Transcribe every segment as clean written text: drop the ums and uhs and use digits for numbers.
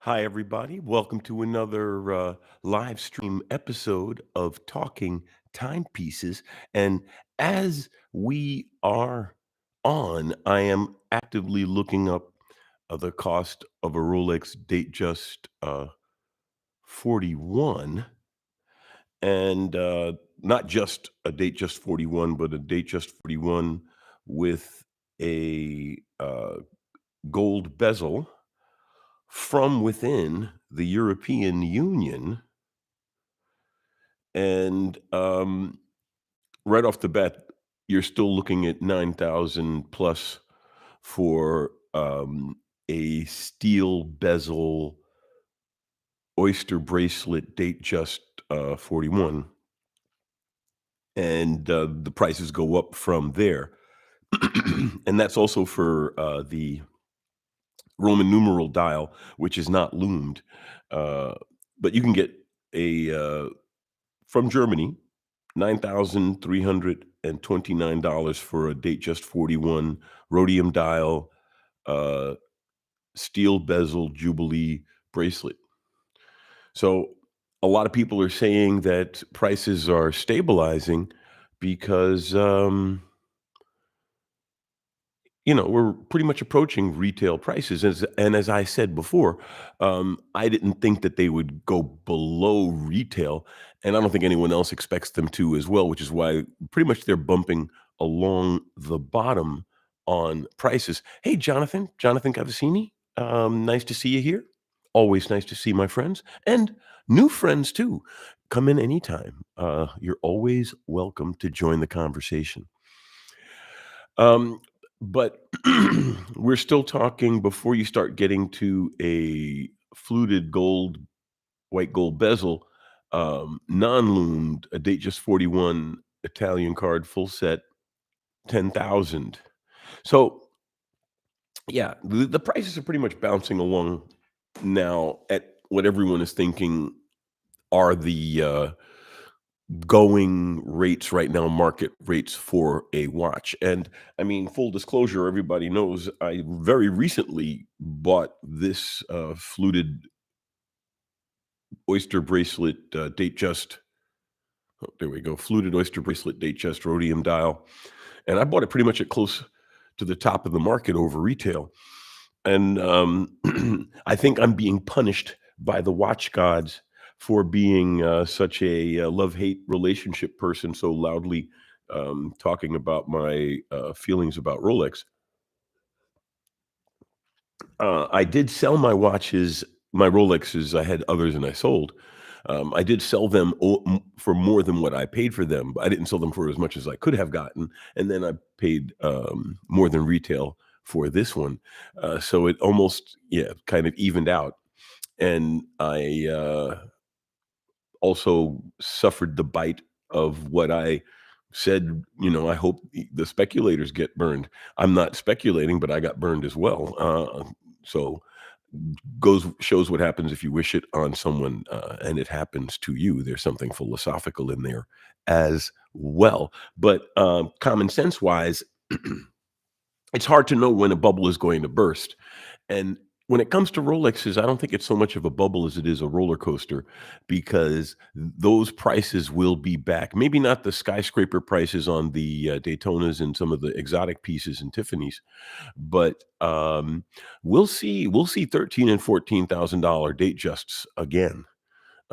Hi, everybody. Welcome to another live stream episode of Talking Timepieces. And as we are on, I am actively looking up the cost of a Rolex Datejust 41. And not just a Datejust 41, but a Datejust 41 with a gold bezel from within the European Union. And right off the bat, you're still looking at 9,000 plus for a steel bezel oyster bracelet date just 41. And the prices go up from there. And that's also for the Roman numeral dial, which is not loomed. Uh, but you can get a from Germany, $9,329 for a date just 41 rhodium dial, uh, steel bezel Jubilee bracelet. So a lot of people are saying that prices are stabilizing because we're pretty much approaching retail prices. And as I said before, I didn't think that they would go below retail. And I don't think anyone else expects them to as well, which is why pretty much they're bumping along the bottom on prices. Hey, Jonathan Cavassini, nice to see you here. Always nice to see my friends and new friends too. Come in anytime. You're always welcome to join the conversation. Um, but we're still talking before you start getting to a fluted gold, white gold bezel, non-loomed, a date just 41 Italian card, full set, 10,000. So yeah, the prices are pretty much bouncing along now at what everyone is thinking are the going rates right now, market rates for a watch. And I mean, full disclosure, everybody knows I very recently bought this fluted oyster bracelet date just. Oh, there we go, fluted oyster bracelet date just rhodium dial, and I bought it pretty much at close to the top of the market over retail. And I think I'm being punished by the watch gods for being such a love-hate relationship person, so loudly talking about my feelings about Rolex. I did sell my watches, my Rolexes. I had others and I sold. I did sell them for more than what I paid for them. But I didn't sell them for as much as I could have gotten, and then I paid more than retail for this one. So it almost, yeah, kind of evened out. And I also suffered the bite of what I said. I hope the speculators get burned. I'm not speculating, but I got burned as well. So goes shows what happens if you wish it on someone, and it happens to you. There's something philosophical in there as well. But common sense wise, it's hard to know when a bubble is going to burst. And when it comes to Rolexes, I don't think it's so much of a bubble as it is a roller coaster, because those prices will be back. Maybe not the skyscraper prices on the Daytonas and some of the exotic pieces and Tiffany's, but we'll see 13 and $14,000 date justs again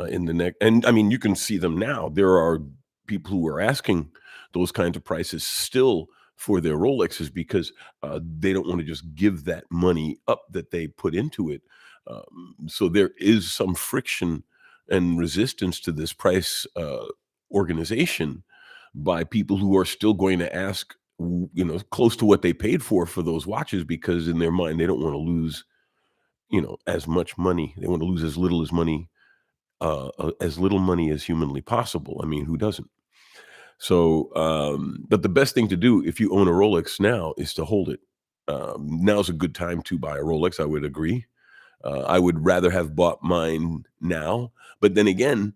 in the next. And I mean, you can see them now. There are people who are asking those kinds of prices still for their Rolexes because they don't want to just give that money up that they put into it. So there is some friction and resistance to this price organization by people who are still going to ask, close to what they paid for those watches, because in their mind they don't want to lose, as much money. They want to lose as little money as humanly possible. I mean, who doesn't? So, but the best thing to do if you own a Rolex now is to hold it. Now's a good time to buy a Rolex. I would agree. I would rather have bought mine now, but then again,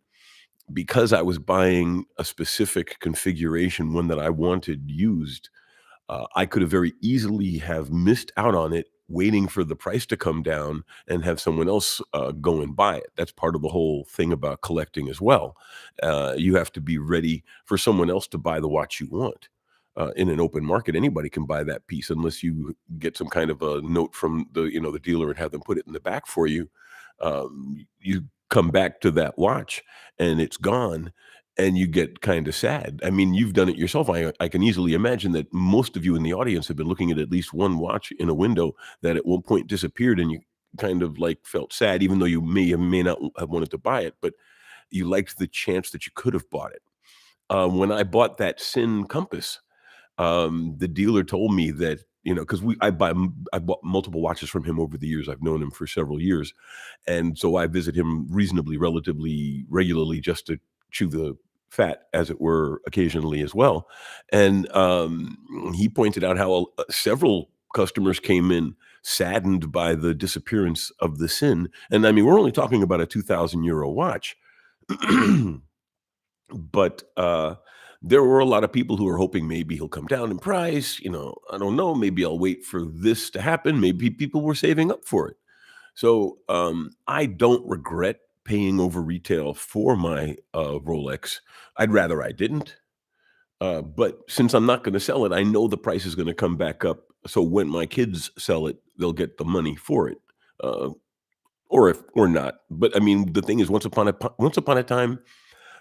because I was buying a specific configuration, one that I wanted used, I could have very easily have missed out on it waiting for the price to come down and have someone else go and buy it. That's part of the whole thing about collecting as well. You have to be ready for someone else to buy the watch you want. In an open market, anybody can buy that piece unless you get some kind of a note from the dealer and have them put it in the back for you. You come back to that watch and it's gone, and you get kind of sad. I mean, you've done it yourself. I can easily imagine that most of you in the audience have been looking at least one watch in a window that at one point disappeared, and you kind of like felt sad, even though you may or may not have wanted to buy it, but you liked the chance that you could have bought it. When I bought that Sin Compass, the dealer told me that, because I bought multiple watches from him over the years. I've known him for several years, and so I visit him reasonably, relatively regularly, just to chew the fat, as it were, occasionally as well. And he pointed out how several customers came in saddened by the disappearance of the Sin. And I mean, we're only talking about a 2,000 euro watch. But, there were a lot of people who were hoping maybe he'll come down in price. I don't know, maybe I'll wait for this to happen. Maybe people were saving up for it. So, I don't regret paying over retail for my, Rolex. I'd rather I didn't, but since I'm not gonna sell it, I know the price is gonna come back up, so when my kids sell it, they'll get the money for it, uh, or not. But, I mean, the thing is, once upon a time,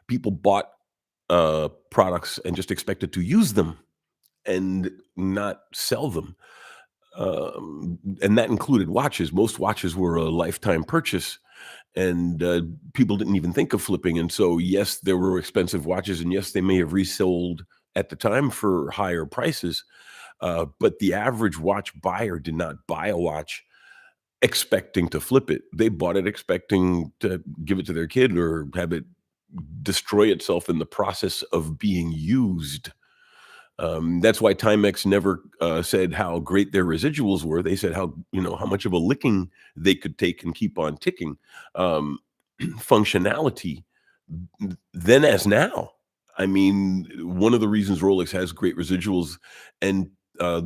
people bought products and just expected to use them and not sell them. And that included watches. Most watches were a lifetime purchase, and people didn't even think of flipping. And so, yes, there were expensive watches, and yes, they may have resold at the time for higher prices. But the average watch buyer did not buy a watch expecting to flip it. They bought it expecting to give it to their kid or have it destroy itself in the process of being used. That's why Timex never said how great their residuals were. They said how much of a licking they could take and keep on ticking. Um, Functionality, then as now. I mean, one of the reasons Rolex has great residuals and uh,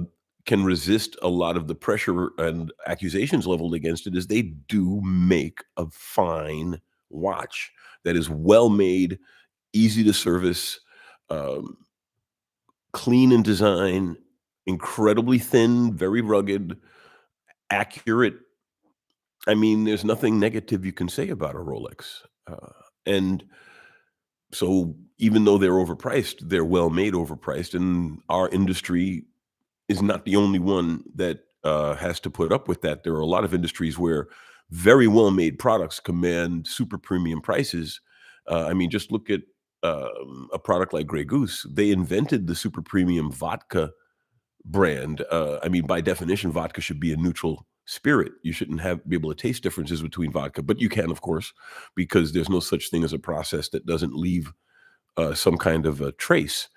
can resist a lot of the pressure and accusations leveled against it is they do make a fine watch that is well made, easy to service, um, clean in design, incredibly thin, very rugged, accurate. I mean, there's nothing negative you can say about a Rolex. And so even though they're overpriced, they're well made overpriced. And our industry is not the only one that has to put up with that. There are a lot of industries where very well made products command super premium prices. I mean, just look at a product like Grey Goose. They invented the super premium vodka brand. I mean, by definition, vodka should be a neutral spirit. You shouldn't be able to taste differences between vodka, but you can, of course, because there's no such thing as a process that doesn't leave some kind of a trace.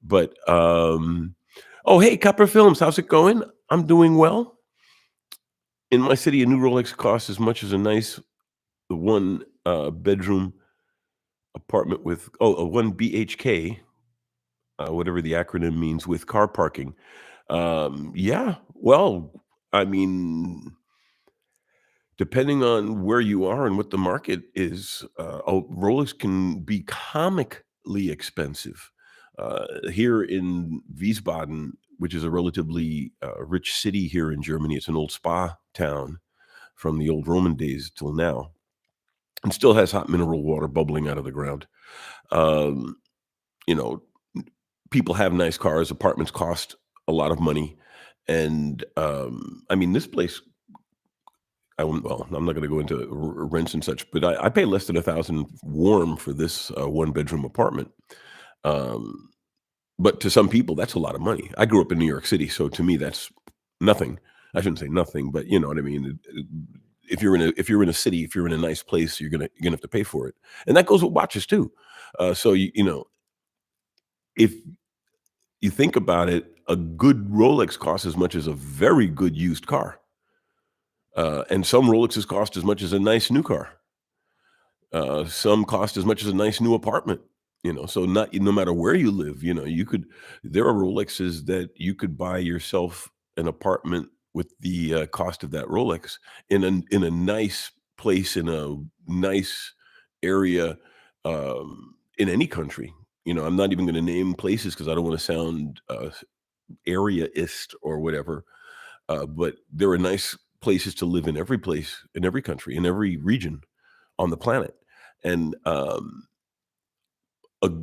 But oh, hey, Copper Films, how's it going? I'm doing well. In my city, a new Rolex costs as much as a nice one bedroom apartment with a one BHK, whatever the acronym means, with car parking. Yeah, well, I mean, depending on where you are and what the market is, Rolex can be comically expensive. Here in Wiesbaden, which is a relatively rich city here in Germany, it's an old spa town from the old Roman days till now, and still has hot mineral water bubbling out of the ground. Um, you know, People have nice cars, apartments cost a lot of money, and I mean, this place well, I'm not gonna go into rents and such, but I pay less than 1,000 warm for this, one-bedroom apartment. Um, but to some people, that's a lot of money. I grew up in New York City, so to me, that's nothing. I shouldn't say nothing, but you know what I mean? If you're in a city, if you're in a nice place, you're gonna have to pay for it, and that goes with watches too. So if you think about it, a good Rolex costs as much as a very good used car, and some Rolexes cost as much as a nice new car. Some cost as much as a nice new apartment, so no matter where you live, there are Rolexes that you could buy yourself an apartment with the cost of that Rolex in a nice place in a nice area in any country. I'm not even going to name places because I don't want to sound areaist or whatever. But there are nice places to live in every place, in every country, in every region on the planet. And a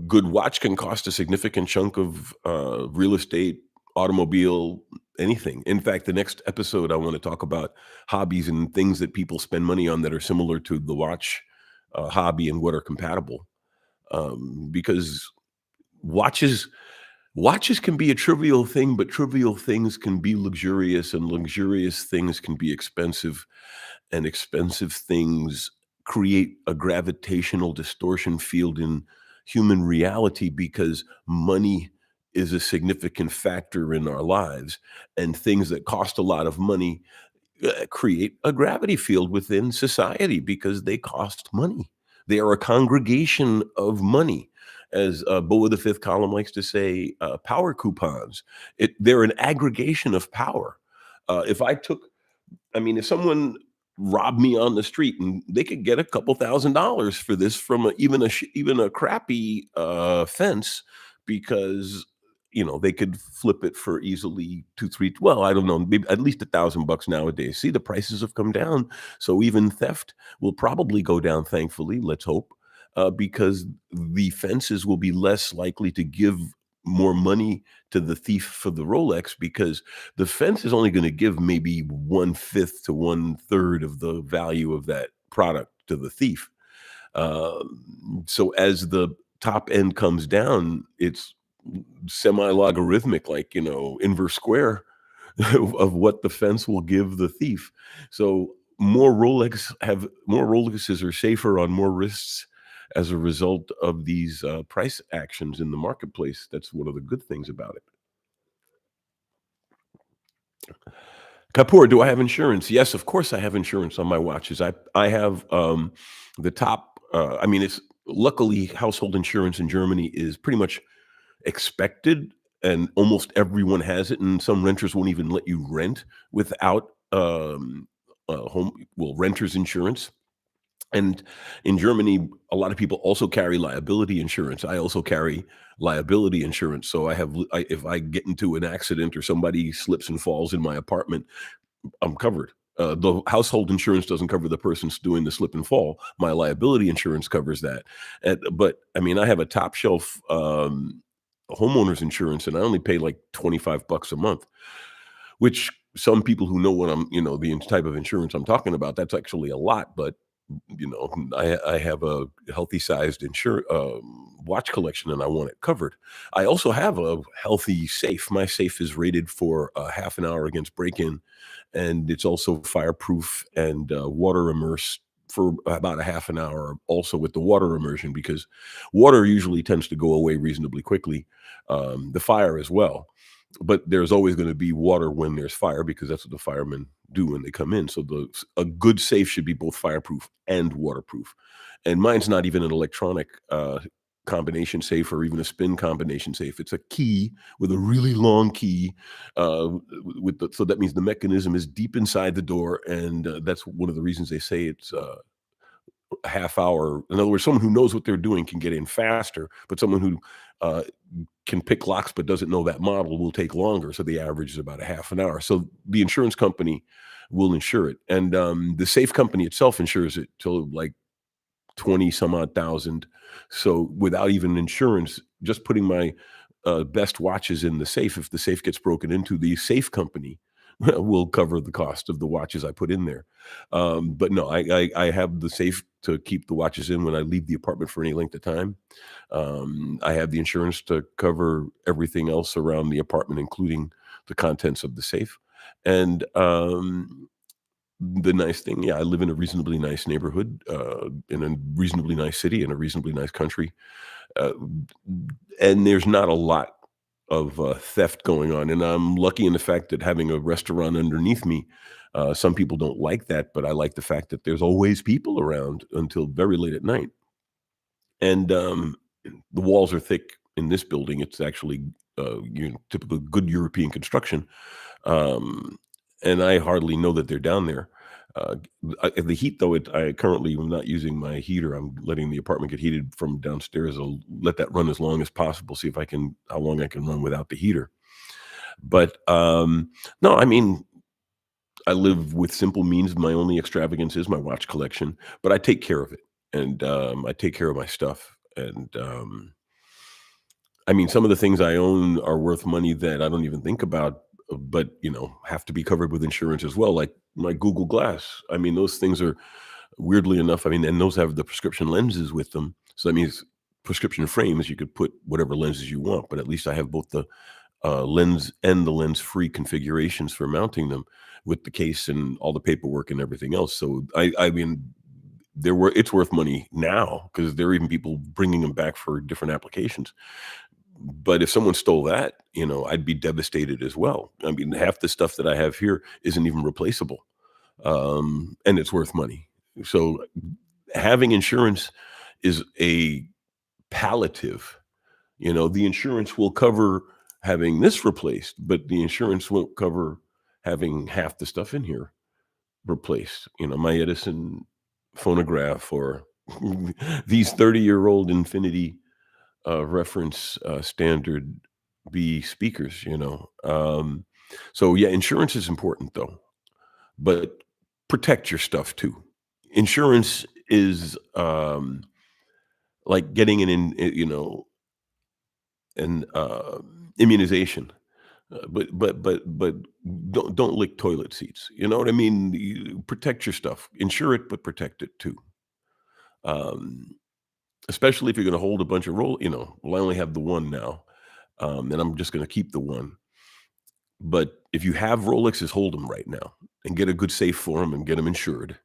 good watch can cost a significant chunk of real estate, automobile, anything. In fact, the next episode, I want to talk about hobbies and things that people spend money on that are similar to the watch hobby and what are compatible. Because watches watches can be a trivial thing, but trivial things can be luxurious, and luxurious things can be expensive, and expensive things create a gravitational distortion field in human reality because money is a significant factor in our lives, and things that cost a lot of money create a gravity field within society because they cost money. They are a congregation of money. As Boa the Fifth Column likes to say, power coupons. They're an aggregation of power. If I took I mean, if someone robbed me on the street and they could get a couple $1,000s for this from even a crappy fence because they could flip it for easily 2 3, well, I don't know, maybe at least $1,000 nowadays. See, the prices have come down, so even theft will probably go down, thankfully, let's hope, because the fences will be less likely to give more money to the thief for the Rolex because the fence is only going to give maybe 1/5 to 1/3 of the value of that product to the thief. So as the top end comes down, it's semi-logarithmic, like, inverse square of what the fence will give the thief. So more Rolexes are safer on more wrists as a result of these price actions in the marketplace. That's one of the good things about it. Kapoor, do I have insurance? Yes, of course I have insurance on my watches. I have the top. I mean, it's luckily household insurance in Germany is pretty much expected, and almost everyone has it. And some renters won't even let you rent without renters insurance. And in Germany, a lot of people also carry liability insurance. I also carry liability insurance. So if I get into an accident or somebody slips and falls in my apartment, I'm covered. The household insurance doesn't cover the person's doing the slip and fall. My liability insurance covers that. But I mean, I have a top shelf homeowners insurance, and I only pay like $25 a month, which some people who know what the type of insurance I'm talking about, that's actually a lot. But I have a healthy sized watch collection, and I want it covered. I also have a healthy safe. My safe is rated for a half an hour against break-in, and it's also fireproof and water immersed for about a half an hour. Also with the water immersion, because water usually tends to go away reasonably quickly. The fire as well, but there's always going to be water when there's fire because that's what the firemen do when they come in. So a good safe should be both fireproof and waterproof. And mine's not even an electronic combination safe or even a spin combination safe. It's a key with a really long key. So that means the mechanism is deep inside the door, and that's one of the reasons they say it's a half hour. In other words, someone who knows what they're doing can get in faster, but someone who uh, can pick locks but doesn't know that model will take longer. So the average is about a half an hour. So the insurance company will insure it, and the safe company itself insures it till like 20 some odd thousand. So without even insurance, just putting my best watches in the safe, if the safe gets broken into, the safe company will cover the cost of the watches I put in there. But no, I have the safe to keep the watches in when I leave the apartment for any length of time. I have the insurance to cover everything else around the apartment, including the contents of the safe. And the nice thing, yeah, I live in a reasonably nice neighborhood, in a reasonably nice city, in a reasonably nice country, uh, and there's not a lot of theft going on. And I'm lucky in the fact that having a restaurant underneath me, some people don't like that, but I like the fact that there's always people around until very late at night. And the walls are thick in this building. It's actually typical good European construction. Um, and I hardly know that they're down there. Uh, the heat, though, I currently am not using my heater. I'm letting the apartment get heated from downstairs. I'll let that run as long as possible. See if I can how long I can run without the heater. But no, I mean, I live with simple means. My only extravagance is my watch collection, but I take care of it, and I take care of my stuff. And I mean, some of the things I own are worth money that I don't even think about, but have to be covered with insurance as well. Like my Google Glass. I mean, those things are weirdly enough. I mean, and those have the prescription lenses with them, so that means prescription frames. You could put whatever lenses you want, but at least I have both the lens and the lens-free configurations for mounting them with the case and all the paperwork and everything else. So I mean, it's worth money now because there are even people bringing them back for different applications. But if someone stole that, I'd be devastated as well. I mean, half the stuff that I have here isn't even replaceable, and it's worth money. So having insurance is a palliative. The insurance will cover having this replaced, but the insurance won't cover having half the stuff in here replaced. My Edison phonograph or these 30-year-old Infinity reference standard B speakers. So yeah, insurance is important though, but protect your stuff too. Insurance is like getting an immunization. But don't lick toilet seats. You know what I mean? Protect your stuff. Insure it, but protect it too. Um, Especially if you're going to hold a bunch of roll. Well, I only have the one now, and I'm just going to keep the one. But if you have Rolexes, hold them right now and get a good safe for them and get them insured.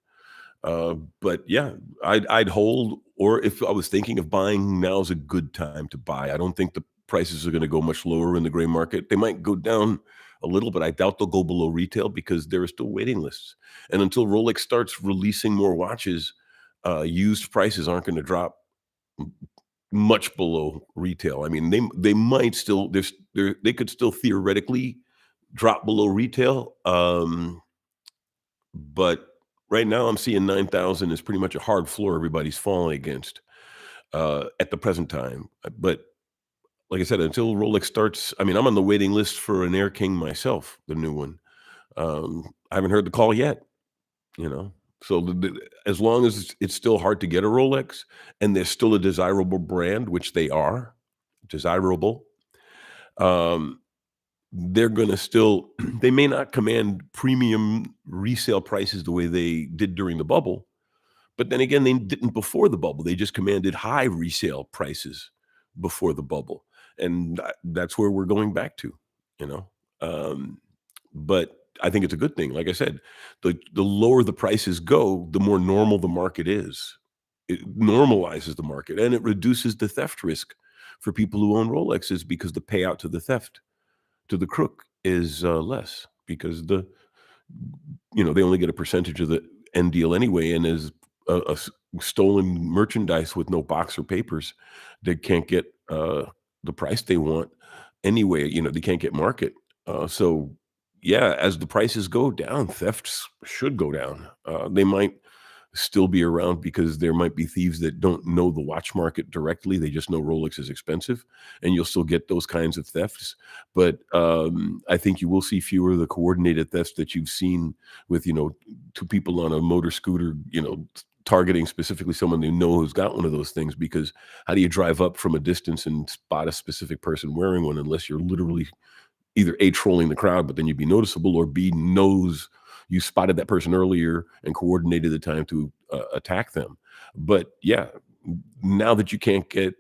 But yeah, I'd hold, or if I was thinking of buying, now's a good time to buy. I don't think the prices are gonna go much lower in the gray market. They might go down a little, but I doubt they'll go below retail because there are still waiting lists. And until Rolex starts releasing more watches, used prices aren't gonna drop m much below retail. I mean, they might still they could still theoretically drop below retail, but right now I'm seeing 9,000 is pretty much a hard floor everybody's falling against, at the present time. But like I said, until Rolex starts, I mean, I'm on the waiting list for an Air King myself, the new one. I haven't heard the call yet, you know? So as long as it's still hard to get a Rolex and they're still a desirable brand, which they are, desirable, um, they're gonna still they may not command premium resale prices the way they did during the bubble, but then again, they didn't before the bubble. They just commanded high resale prices before the bubble, and that's where we're going back to, you know? Um, but I think it's a good thing. Like I said, the lower the prices go, the more normal the market is. It normalizes the market, and it reduces the theft risk for people who own Rolexes because the payout to the crook is, less because they only get a percentage of the end deal anyway, and as stolen merchandise with no box or papers, they can't get, the price they want anyway, they can't get market. So, yeah, as the prices go down, thefts should go down. They might still be around because there might be thieves that don't know the watch market directly. They just know Rolex is expensive, and you'll still get those kinds of thefts. But I think you will see fewer of the coordinated thefts that you've seen with, two people on a motor scooter, targeting specifically someone they know who's got one of those things. Because how do you drive up from a distance and spot a specific person wearing one unless you're literally either A, trolling the crowd, but then you'd be noticeable, or B, knows you spotted that person earlier and coordinated the time to attack them. But yeah, now that you can't get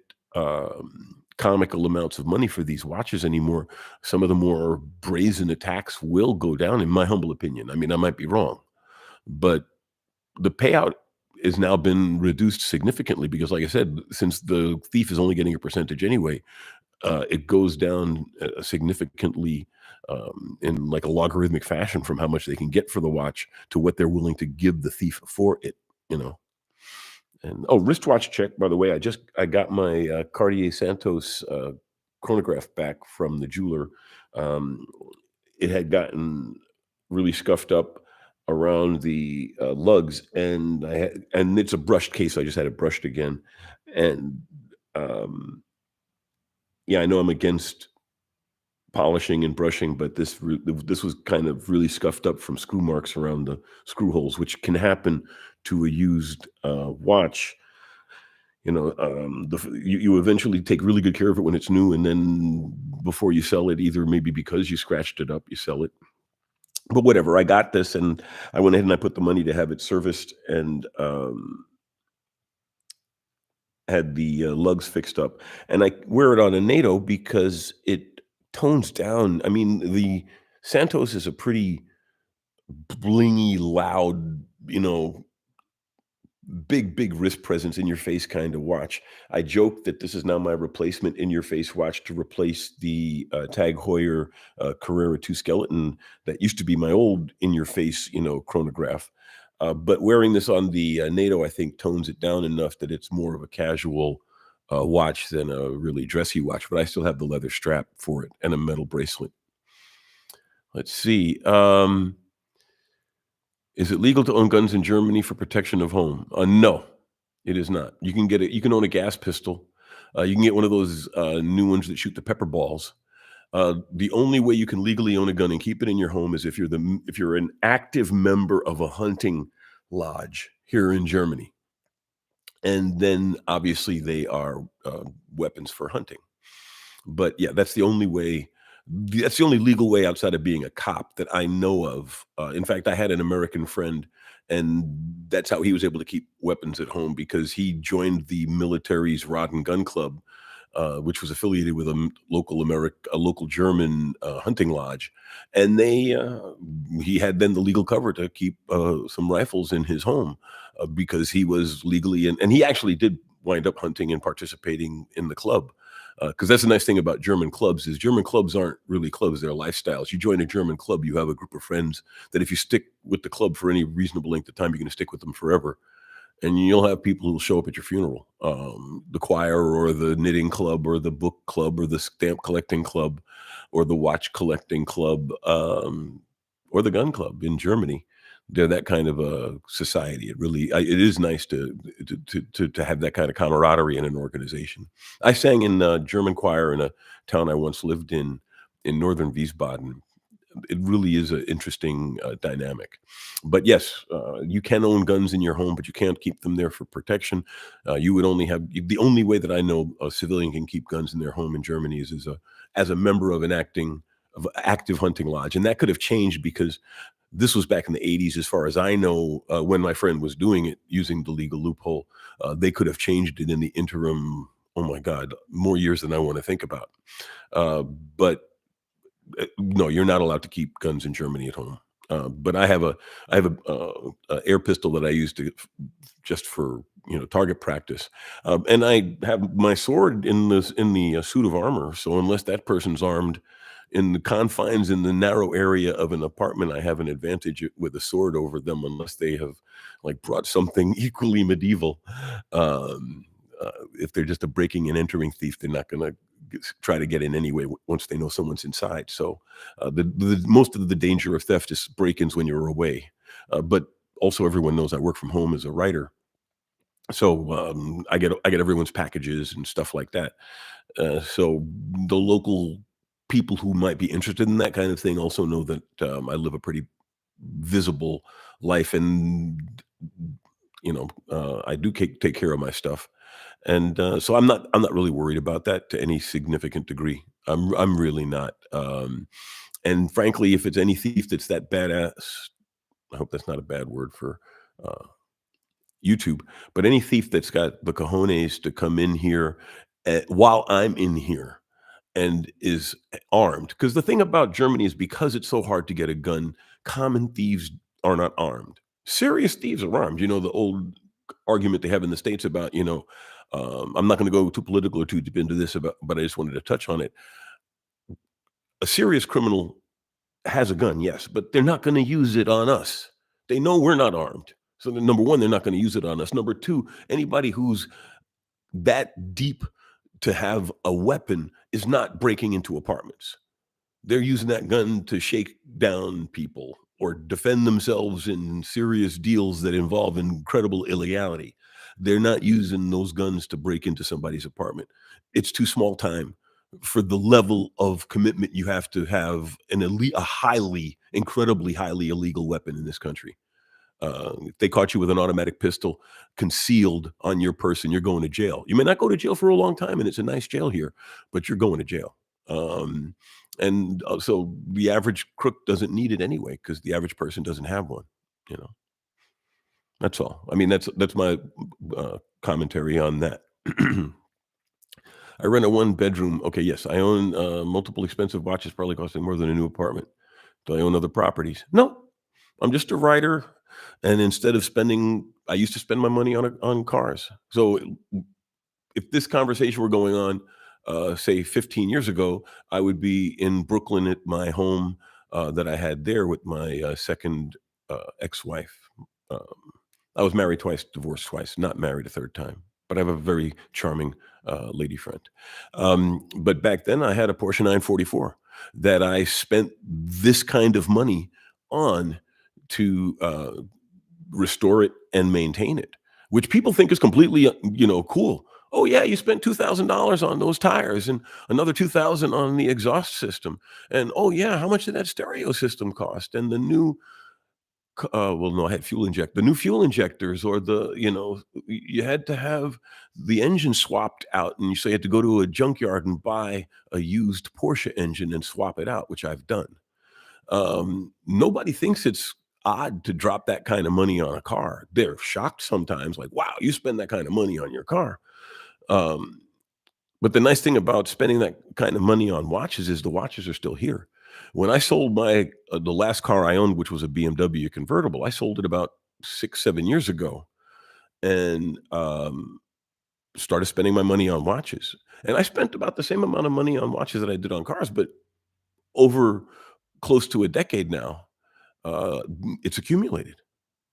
comical amounts of money for these watches anymore, some of the more brazen attacks will go down, in my humble opinion. I mean, I might be wrong, but the payout has now been reduced significantly because, like I said, since the thief is only getting a percentage anyway, it goes down significantly in like a logarithmic fashion from how much they can get for the watch to what they're willing to give the thief for it, you know. And oh, wristwatch check, by the way. I got my Cartier Santos chronograph back from the jeweler. Um, it had gotten really scuffed up around the lugs, and it's a brushed case. I just had it brushed again, and um, yeah, I know I'm against polishing and brushing, but this was kind of really scuffed up from screw marks around the screw holes, which can happen to a used watch. You eventually take really good care of it when it's new, and then before you sell it, either maybe because you scratched it up, you sell it. But whatever, I got this, and I went ahead and I put the money to have it serviced, and had the lugs fixed up, and I wear it on a NATO because it tones down. I mean, the Santos is a pretty blingy, loud, big wrist presence, in your face kind of watch. I joke that this is now my replacement in your face watch to replace the Tag Heuer Carrera 2 skeleton that used to be my old in your face, chronograph. But wearing this on the NATO, I think, tones it down enough that it's more of a casual watch than a really dressy watch. But I still have the leather strap for it and a metal bracelet. Let's see. Is it legal to own guns in Germany for protection of home? No, it is not. You can get it. You can own a gas pistol. You can get one of those new ones that shoot the pepper balls. The only way you can legally own a gun and keep it in your home is if you're an active member of a hunting lodge here in Germany, and then obviously they are weapons for hunting. But yeah, that's the only legal way outside of being a cop that I know of. In fact, I had an American friend, and that's how he was able to keep weapons at home, because he joined the military's Rod and Gun Club, which was affiliated with a local German hunting lodge, and he had then the legal cover to keep some rifles in his home, because he was legally, and he actually did wind up hunting and participating in the club. Because that's the nice thing about German clubs is German clubs aren't really clubs, they're lifestyles. You join a German club, you have a group of friends that if you stick with the club for any reasonable length of time, you're gonna stick with them forever. And you'll have people who'll show up at your funeral. The choir or the knitting club or the book club or the stamp collecting club or the watch collecting club, or the gun club in Germany. They're that kind of a society. It is nice to have that kind of camaraderie in an organization. I sang in a German choir in a town I once lived in northern Wiesbaden. It really is an interesting dynamic. But yes, you can own guns in your home, but you can't keep them there for protection. You would only have the only way that I know a civilian can keep guns in their home in Germany is as a member of of active hunting lodge, and that could have changed because this was back in the 80s, as far as I know, when my friend was doing it using the legal loophole. They could have changed it in the interim. Oh my God, more years than I want to think about. But no, you're not allowed to keep guns in Germany at home. But I have a air pistol that I use just for target practice, and I have my sword in the suit of armor. So unless that person's armed in the confines in the narrow area of an apartment, I have an advantage with a sword over them, unless they have like brought something equally medieval. Um, if they're just a breaking and entering thief, they're not going to try to get in anyway once they know someone's inside. So the most of the danger of theft is break-ins when you're away. But also everyone knows I work from home as a writer. So I get everyone's packages and stuff like that. So the local people who might be interested in that kind of thing also know that I live a pretty visible life, and I do take care of my stuff. And so I'm not really worried about that to any significant degree. I'm really not. And frankly, if it's any thief that's that badass, I hope that's not a bad word for uh, YouTube, but any thief that's got the cojones to come in here while I'm in here and is armed. Because the thing about Germany is, because it's so hard to get a gun, common thieves are not armed. Serious thieves are armed. The old argument they have in the States about, I'm not going to go too political or too deep into this, but I just wanted to touch on it. A serious criminal has a gun, yes, but they're not going to use it on us. They know we're not armed. So, number one, they're not going to use it on us. Number two, anybody who's that deep to have a weapon is not breaking into apartments. They're using that gun to shake down people or defend themselves in serious deals that involve incredible illegality. They're not using those guns to break into somebody's apartment. It's too small time for the level of commitment you have an elite, a highly, incredibly highly illegal weapon in this country. If they caught you with an automatic pistol concealed on your person, you're going to jail. You may not go to jail for a long time, and it's a nice jail here, but you're going to jail. Um, so the average crook doesn't need it anyway because the average person doesn't have one. You know, that's all. I mean, that's my commentary on that. I rent a one bedroom. Okay, yes, I own multiple expensive watches, probably costing more than a new apartment. Do I own other properties? No, I'm just a writer, and instead of spending, I used to spend my money on cars. So if this conversation were going on, say 15 years ago, I would be in Brooklyn at my home that I had there with my second ex-wife. Um, I was married twice, divorced twice, not married a third time. But I have a very charming lady friend. But back then, I had a Porsche 944 that I spent this kind of money on to restore it and maintain it, which people think is completely, cool. Oh yeah, you spent $2,000 on those tires and another 2,000 on the exhaust system. And oh yeah, how much did that stereo system cost? And the new well, no, I had fuel inject the new fuel injectors or you had to have the engine swapped out, and so you had to go to a junkyard and buy a used Porsche engine and swap it out, which I've done. Nobody thinks it's odd to drop that kind of money on a car. They're shocked sometimes, like, "Wow, you spend that kind of money on your car." Um, but the nice thing about spending that kind of money on watches is the watches are still here. When I sold the last car I owned, which was a BMW convertible, I sold it about 6, 7 years ago and, started spending my money on watches. And I spent about the same amount of money on watches that I did on cars, but over close to a decade now, it's accumulated.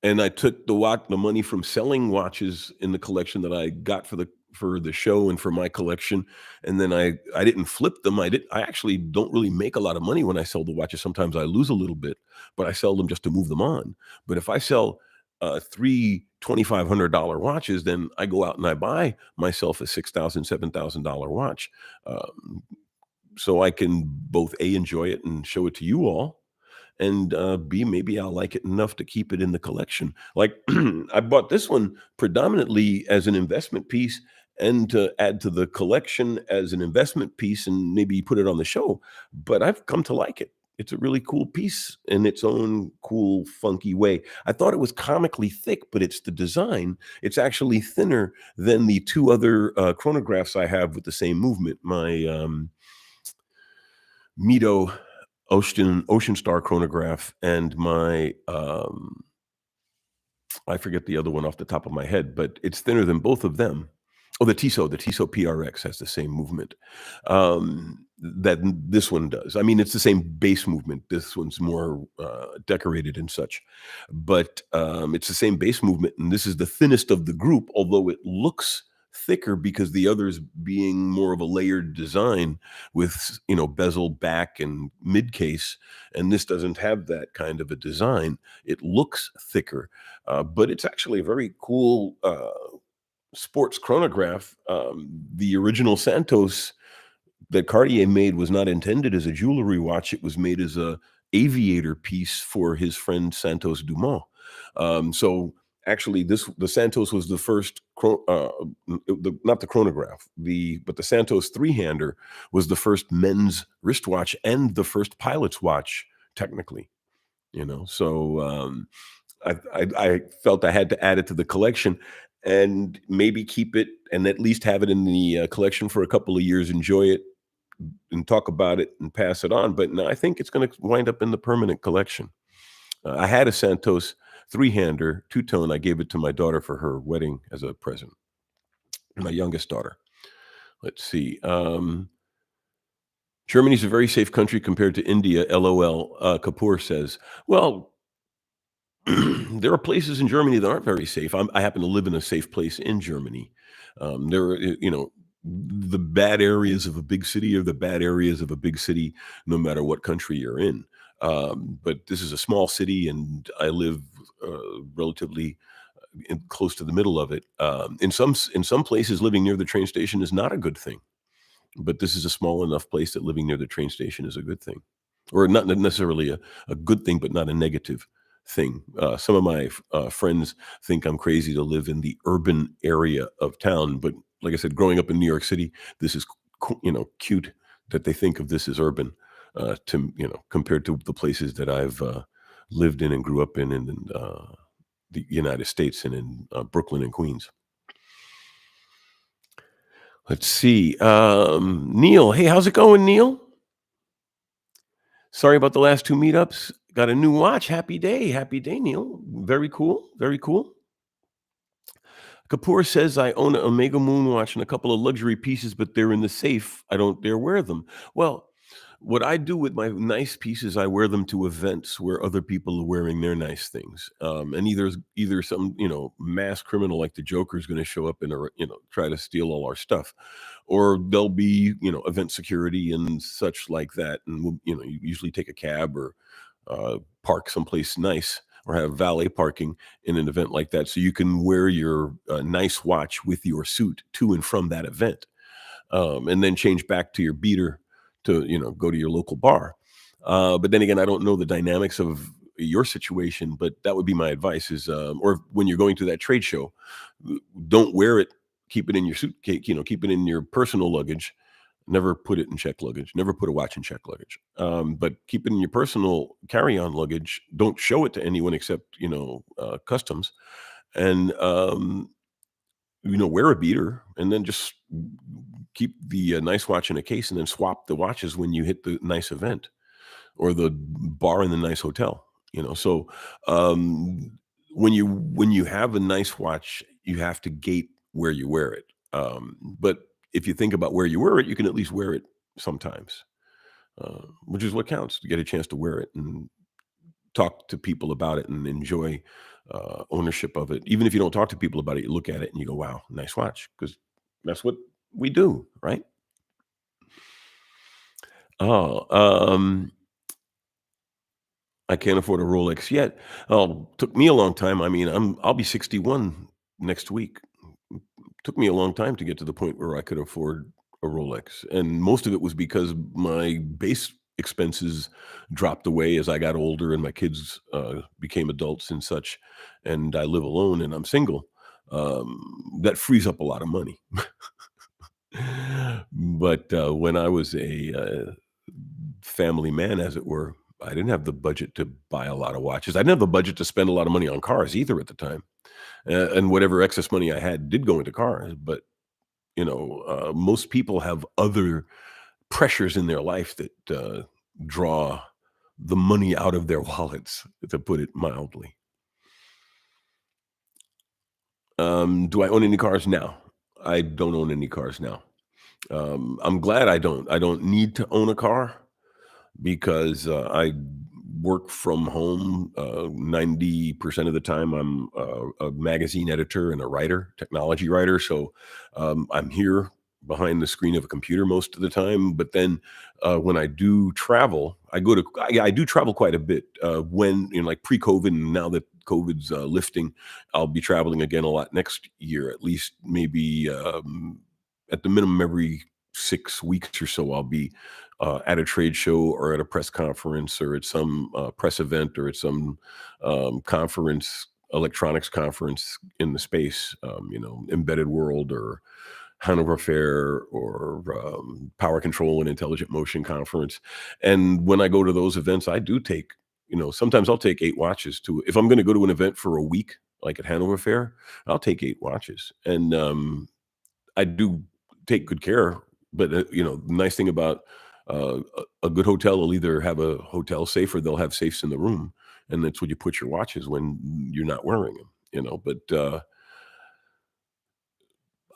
And I took the money from selling watches in the collection that I got for the show and for my collection, and then I didn't flip them. I actually don't really make a lot of money when I sell the watches. Sometimes I lose a little bit, but I sell them just to move them on. But if I sell 3 $2,500 watches, then I go out and I buy myself a $7,000 watch, um, so I can both A, enjoy it and show it to you all, and B, maybe I'll like it enough to keep it in the collection. Like I bought this one predominantly as an investment piece and to add to the collection as an investment piece and maybe put it on the show. But I've come to like it. It's a really cool piece in its own cool, funky way. I thought it was comically thick, but it's the design. It's actually thinner than the two other chronographs I have with the same movement. My Mito Ocean Star chronograph and my, I forget the other one off the top of my head, but it's thinner than both of them. Oh, the Tissot PRX has the same movement, that this one does. I mean, it's the same base movement. This one's more, decorated and such, but, it's the same base movement, and this is the thinnest of the group, although it looks thicker because the others being more of a layered design with, bezel back and mid case, and this doesn't have that kind of a design. It looks thicker, but it's actually a very cool, sports chronograph. The original Santos that Cartier made was not intended as a jewelry watch. It was made as a aviator piece for his friend Santos Dumont. So actually, the Santos was the first, not the chronograph, but the Santos three-hander was the first men's wristwatch and the first pilot's watch, technically. So I felt I had to add it to the collection and maybe keep it and at least have it in the collection for a couple of years, enjoy it and talk about it and pass it on. But no, I think it's going to wind up in the permanent collection. I had a Santos three-hander, two-tone. I gave it to my daughter for her wedding as a present. My youngest daughter. Let's see. Germany's a very safe country compared to India. LOL. Kapoor says, "Well, there are places in Germany that aren't very safe. I happen to live in a safe place in Germany. There are, the bad areas of a big city are the bad areas of a big city, no matter what country you're in. But this is a small city, and I live relatively close to the middle of it. In some places, living near the train station is not a good thing. But this is a small enough place that living near the train station is a good thing, or not necessarily a good thing, but not a negative thing. Some of my friends think I'm crazy to live in the urban area of town, but like I said, growing up in New York City, this is cute that they think of this as urban, to compared to the places that I've lived in and grew up in the United States and in Brooklyn and Queens. Let's see. Neil, hey, how's it going, Neil? Sorry about the last 2 meetups. Got a new watch. Happy day, Neil. Very cool, very cool. Kapoor says, "I own an Omega Moon watch and a couple of luxury pieces, but they're in the safe. I don't dare wear them." Well, what I do with my nice pieces, I wear them to events where other people are wearing their nice things. And either some, mass criminal like the Joker is gonna show up and, try to steal all our stuff, or there'll be, event security and such like that, and we'll, you usually take a cab or park someplace nice or have valet parking in an event like that, so you can wear your nice watch with your suit to and from that event, and then change back to your beater to go to your local bar. But then again, I don't know the dynamics of your situation, but that would be my advice: is or when you're going to that trade show, don't wear it. Keep it in your suitcase. Keep it in your personal luggage. Never put it in check luggage. Never put a watch in check luggage. But keep it in your personal carry-on luggage. Don't show it to anyone except customs, and wear a beater, and then just keep the nice watch in a case, and then swap the watches when you hit the nice event or the bar in the nice hotel. So when you have a nice watch, you have to gate where you wear it. But if you think about where you wear it, you can at least wear it sometimes, which is what counts, to get a chance to wear it and talk to people about it and enjoy ownership of it. Even if you don't talk to people about it, you look at it and you go, "Wow, nice watch," because that's what we do, right? Oh, I can't afford a Rolex yet. Oh, took me a long time. I mean, I'll be 61 next week. Took me a long time to get to the point where I could afford a Rolex, and most of it was because my base expenses dropped away as I got older and my kids became adults and such, and I live alone and I'm single. That frees up a lot of money. But when I was a family man, as it were, I didn't have the budget to buy a lot of watches. I didn't have the budget to spend a lot of money on cars either at the time. And whatever excess money I had did go into cars. But, most people have other pressures in their life that draw the money out of their wallets, to put it mildly. Do I own any cars now? I don't own any cars now. I'm glad I don't. I don't need to own a car because I work from home 90% of the time. I'm a magazine editor and a writer, technology writer. So I'm here behind the screen of a computer most of the time. But then when I do travel, I do travel quite a bit. When, like pre-COVID, and now that COVID's lifting, I'll be traveling again a lot next year, at least maybe at the minimum every 6 weeks or so. I'll be at a trade show or at a press conference or at some press event or at some conference, electronics conference in the space, embedded world or Hanover Fair or Power Control and Intelligent Motion Conference. And when I go to those events, I do take, sometimes I'll take 8 watches to, if I'm going to go to an event for a week, like at Hanover Fair, I'll take 8 watches. And I do take good care, but, the nice thing about a good hotel will either have a hotel safe or they'll have safes in the room, and that's where you put your watches when you're not wearing them, but,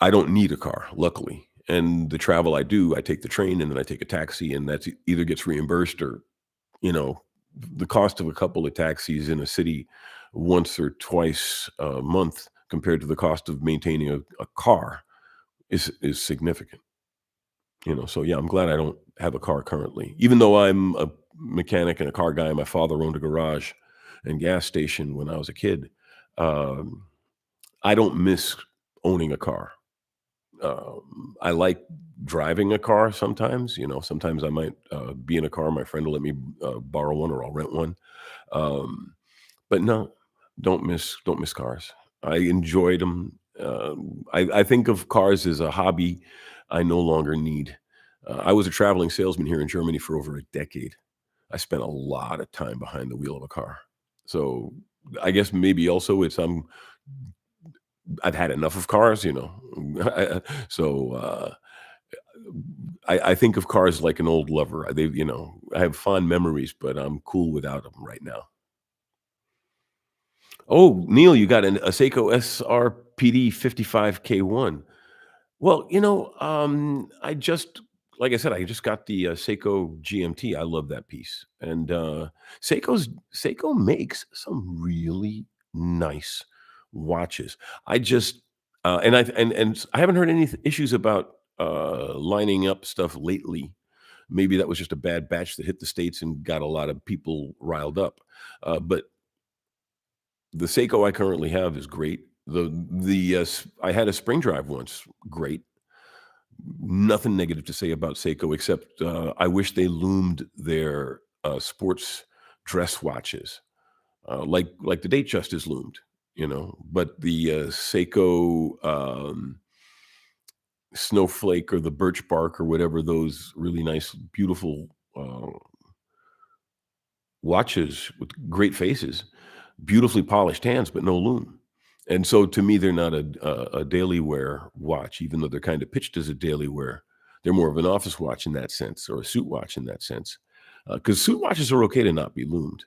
I don't need a car, luckily, and the travel I do, I take the train and then I take a taxi, and that's either gets reimbursed or, you know, the cost of a couple of taxis in a city once or twice a month compared to the cost of maintaining a car is significant. So yeah, I'm glad I don't have a car currently, even though I'm mechanic and a car guy. My father owned a garage and gas station when I was a kid. Um, I don't miss owning a car. I like driving a car sometimes. Sometimes I might be in a car. My friend will let me borrow one, or I'll rent one. Um, but no, don't miss cars. I enjoyed them. I think of cars as a hobby I no longer need. I was a traveling salesman here in Germany for over a decade. I spent a lot of time behind the wheel of a car. So I guess maybe also I've had enough of cars. So I think of cars like an old lover. I have fond memories, but I'm cool without them right now. Oh, Neil, you got a Seiko SRPD 55K1. Well, I just like I said, I just got the, Seiko GMT. I love that piece, and, Seiko makes some really nice watches. I just, and I haven't heard any issues about, lining up stuff lately. Maybe that was just a bad batch that hit the States and got a lot of people riled up, but the Seiko I currently have is great. I had a spring drive once, great. Nothing negative to say about Seiko except, I wish they loomed their, sports dress watches, like the Datejust is loomed. But the, Seiko, Snowflake or the Birch Bark or whatever those really nice, beautiful, watches with great faces, beautifully polished hands, but no loom. And so to me, they're not a daily wear watch, even though they're kind of pitched as a daily wear. They're more of an office watch in that sense, or a suit watch in that sense. Because suit watches are okay to not be loomed.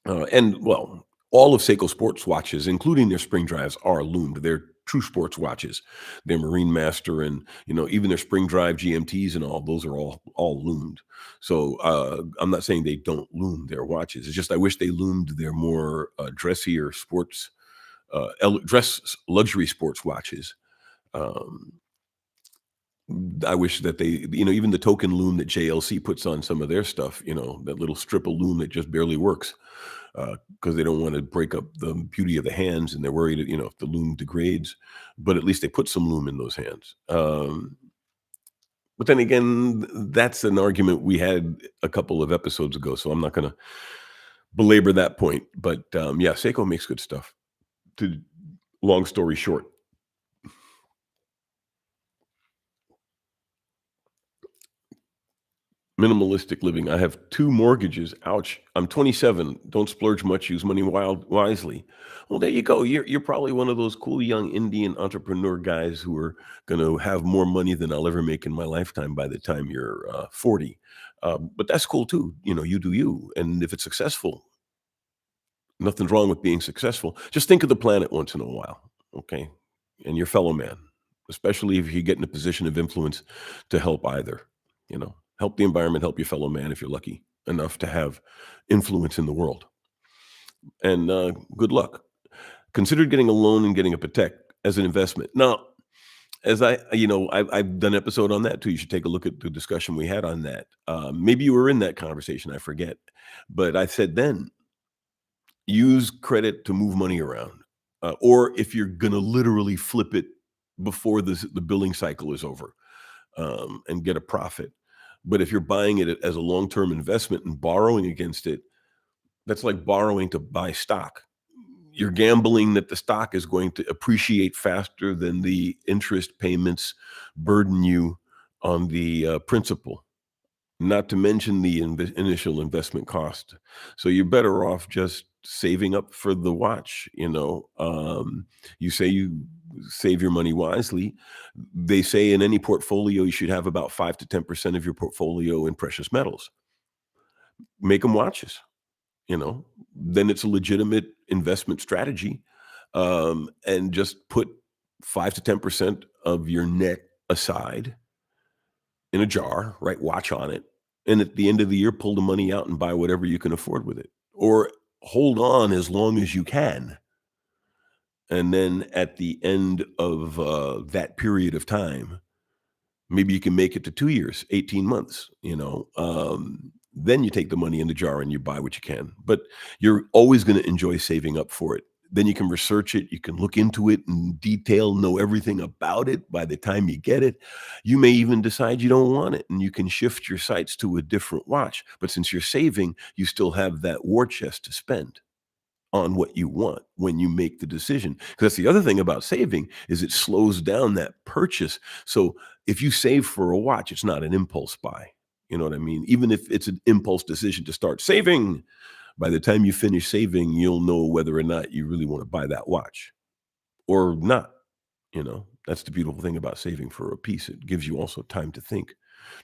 And well, all of Seiko sports watches, including their spring drives, are loomed. They're true sports watches. Their Marine Master and even their spring drive GMTs and all those are all loomed. So I'm not saying they don't loom their watches. It's just I wish they loomed their more dressier sports, dress luxury sports watches. Um, I wish that even the token loom that JLC puts on some of their stuff, that little strip of loom that just barely works because they don't want to break up the beauty of the hands and they're worried that, if the loom degrades, but at least they put some loom in those hands. But then again, that's an argument we had a couple of episodes ago, so I'm not going to belabor that point. But yeah, Seiko makes good stuff. To long story short, minimalistic living. I have 2 mortgages. Ouch. I'm 27. Don't splurge much. Use money wisely. Well, there you go. You're probably one of those cool young Indian entrepreneur guys who are going to have more money than I'll ever make in my lifetime by the time you're 40. But that's cool too. You do you. And if it's successful, nothing's wrong with being successful. Just think of the planet once in a while, okay? And your fellow man, especially if you get in a position of influence to help either, help the environment, help your fellow man if you're lucky enough to have influence in the world. And good luck. Consider getting a loan and getting a Patek as an investment. Now, as I've done an episode on that too. You should take a look at the discussion we had on that. Maybe you were in that conversation. I forget, but I said then use credit to move money around, or if you're gonna literally flip it before the billing cycle is over, and get a profit. But if you're buying it as a long-term investment and borrowing against it, that's like borrowing to buy stock. You're gambling that the stock is going to appreciate faster than the interest payments burden you on the, principal. Not to mention the initial investment cost. So you're better off just saving up for the watch. You say you save your money wisely. They say in any portfolio, you should have about 5 to 10% of your portfolio in precious metals. Make them watches. Then it's a legitimate investment strategy, and just put 5 to 10% of your net aside in a jar, write watch on it, and at the end of the year, pull the money out and buy whatever you can afford with it, or hold on as long as you can. And then at the end of that period of time, maybe you can make it to 2 years, 18 months. Then you take the money in the jar and you buy what you can. But you're always going to enjoy saving up for it. Then you can research it, you can look into it in detail, know everything about it by the time you get it. You may even decide you don't want it and you can shift your sights to a different watch. But since you're saving, you still have that war chest to spend on what you want when you make the decision. Because that's the other thing about saving is it slows down that purchase. So if you save for a watch, it's not an impulse buy. You know what I mean? Even if it's an impulse decision to start saving, by the time you finish saving, you'll know whether or not you really want to buy that watch or not. That's the beautiful thing about saving for a piece. It gives you also time to think,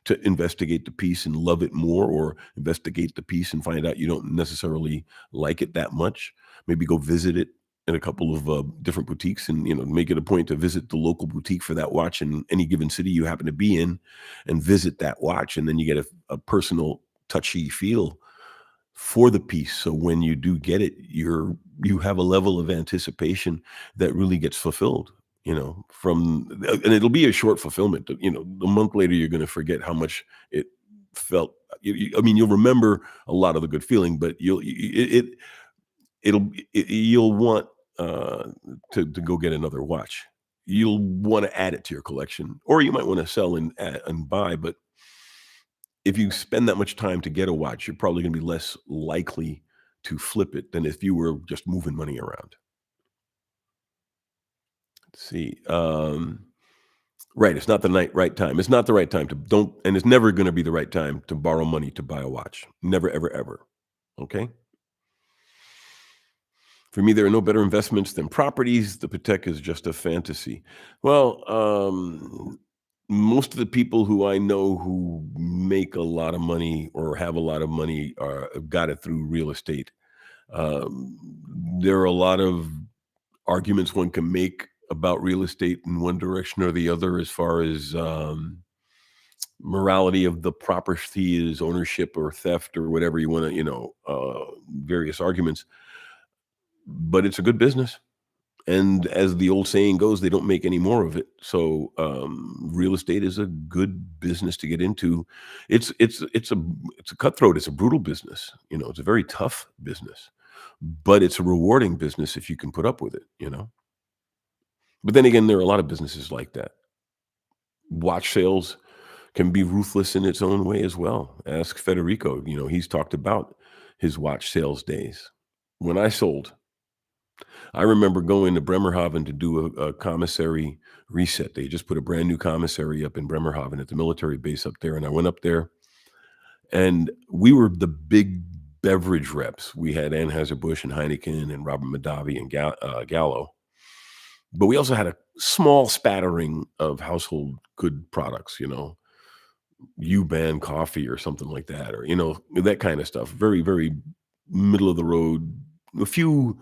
to investigate the piece and love it more, or investigate the piece and find out you don't necessarily like it that much. Maybe go visit it in a couple of different boutiques, and make it a point to visit the local boutique for that watch in any given city you happen to be in, and visit that watch, and then you get a personal, touchy feel for the piece. So when you do get it, you have a level of anticipation that really gets fulfilled, from and it'll be a short fulfillment. A month later, you're going to forget how much it felt. I mean, you'll remember a lot of the good feeling, but you'll want to go get another watch. You'll want to add it to your collection, or you might want to sell and buy. But if you spend that much time to get a watch, you're probably gonna be less likely to flip it than if you were just moving money around. Let's see, right, it's not the right time. It's not the right time to don't and it's never gonna be the right time to borrow money to buy a watch. Never, ever, ever, okay? For me, there are no better investments than properties. The Patek is just a fantasy. Well, most of the people who I know who make a lot of money or have a lot of money got it through real estate. Um, there are a lot of arguments one can make about real estate in one direction or the other, as far as morality of the property is ownership or theft or whatever you want to, various arguments. But it's a good business. And as the old saying goes, they don't make any more of it. So real estate is a good business to get into. It's a cutthroat. It's a brutal business. It's a very tough business, but it's a rewarding business if you can put up with it. But then again, there are a lot of businesses like that. Watch sales can be ruthless in its own way as well. Ask Federico. He's talked about his watch sales days. When I sold, I remember going to Bremerhaven to do a commissary reset. They just put a brand new commissary up in Bremerhaven at the military base up there, and I went up there, and we were the big beverage reps. We had Anheuser-Busch and Heineken and Robert Mondavi and Gallo, but we also had a small spattering of household good products, U-Ban coffee or something like that, or, that kind of stuff. Very, very middle of the road. A few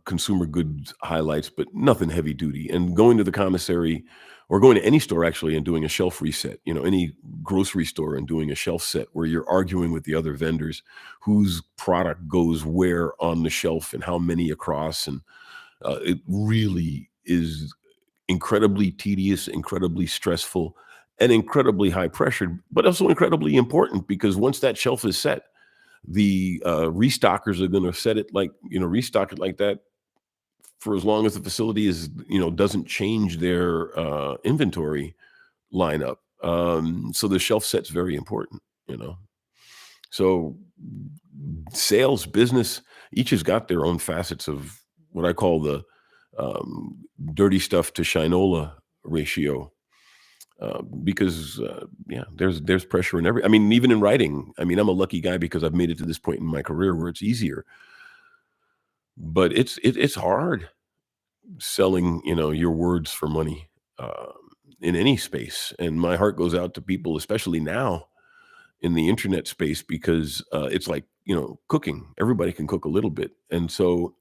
consumer goods highlights, but nothing heavy duty. And going to the commissary or going to any store actually and doing a shelf reset, any grocery store, and doing a shelf set where you're arguing with the other vendors whose product goes where on the shelf and how many across. And it really is incredibly tedious, incredibly stressful, and incredibly high pressured, but also incredibly important, because once that shelf is set, the restockers are going to restock it like that for as long as the facility doesn't change their inventory lineup. So the shelf set's very important. you know so sales, business, each has got their own facets of what I call the dirty stuff to shinola ratio. Because yeah, there's pressure in every. I mean, even in writing. I mean, I'm a lucky guy because I've made it to this point in my career where it's easier, but it's hard selling, your words for money, in any space. And my heart goes out to people, especially now in the internet space, because it's like, cooking. Everybody can cook a little bit, and so